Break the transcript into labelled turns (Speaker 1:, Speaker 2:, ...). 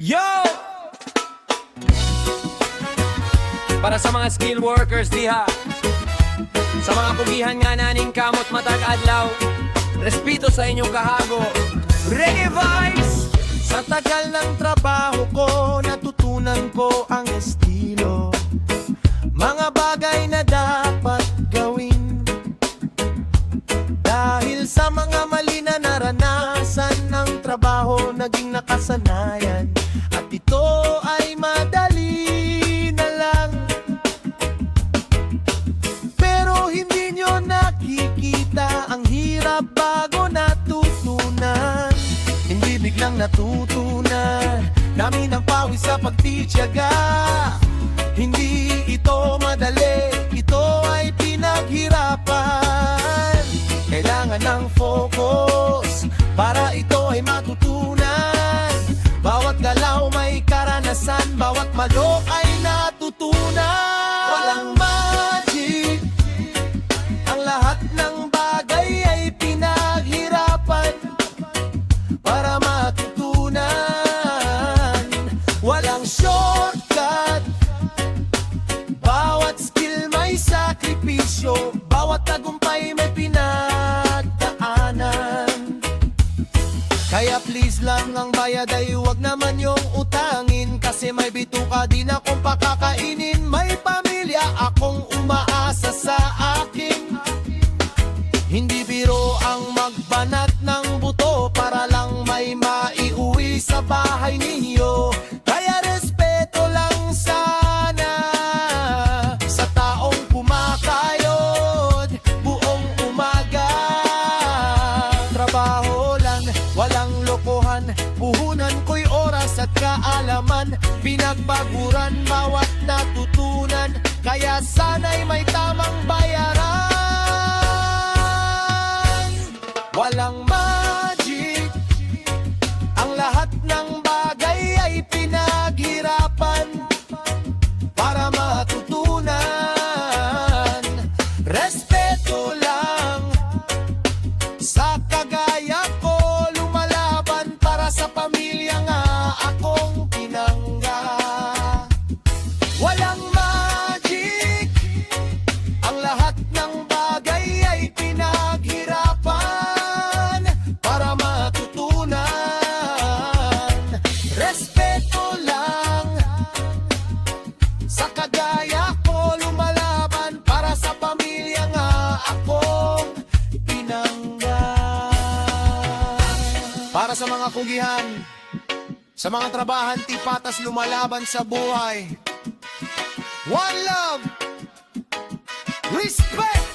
Speaker 1: Yo! Para sa mga skill workers diha, sa mga pugihan nga naning kamot matag adlaw, respeto sa inyong kahago. Reggae vibes!
Speaker 2: Sa tagal ng trabaho ko, natutunan ko ang estilo. Mga bagay na dapat gawin. Dahil sa mga mali na naranasan ng trabaho, naging nakasanayan. At ito ay madali na lang. Pero hindi nyo nakikita ang hirap bago natutunan. Hindi biglang natutunan, dami ng pawis sa pagtitiyaga. Hindi ito madali, ito ay pinaghirapan. Kailangan ng focus para ito ay matutunan. Bawat galaw may karanasan, bawat malok ay natutunan. Walang magic, ang lahat ng bagay ay pinaghirapan para matutunan. Walang shortcut, bawat skill may sakripisyo, bawat tagumpay may pinagdaanan. Kaya please lang ang bayad ay huwag naman yung utangin, kasi may bituka din akong pakakainin. May pamilya akong umaasa sa akin. Hindi biro ang magbanat ng buto para lang may maiuwi sa bahay ninyo. Kaya respeto lang sana sa taong kumakayod buong umaga. Trabaho lang, walang lokohan, puhunan ko'y oras at kaalaman. Pinagbaguran bawat natutunan, kaya sana'y may tamang bayaran. Walang magic, ang lahat ng bagay ay pinaghirapan para matutunan. Respeto lang, sa kagaya ko lumalaban para sa pamilya nga akong pinangga. Walang magic, ang lahat ng bagay ay pinaghirapan para matutunan. Respeto lang, sa kagaya ko lumalaban para sa pamilya nga akong pinangga. Para sa mga kugihan, sa mga trabahante patas lumalaban sa buhay, one love, respect.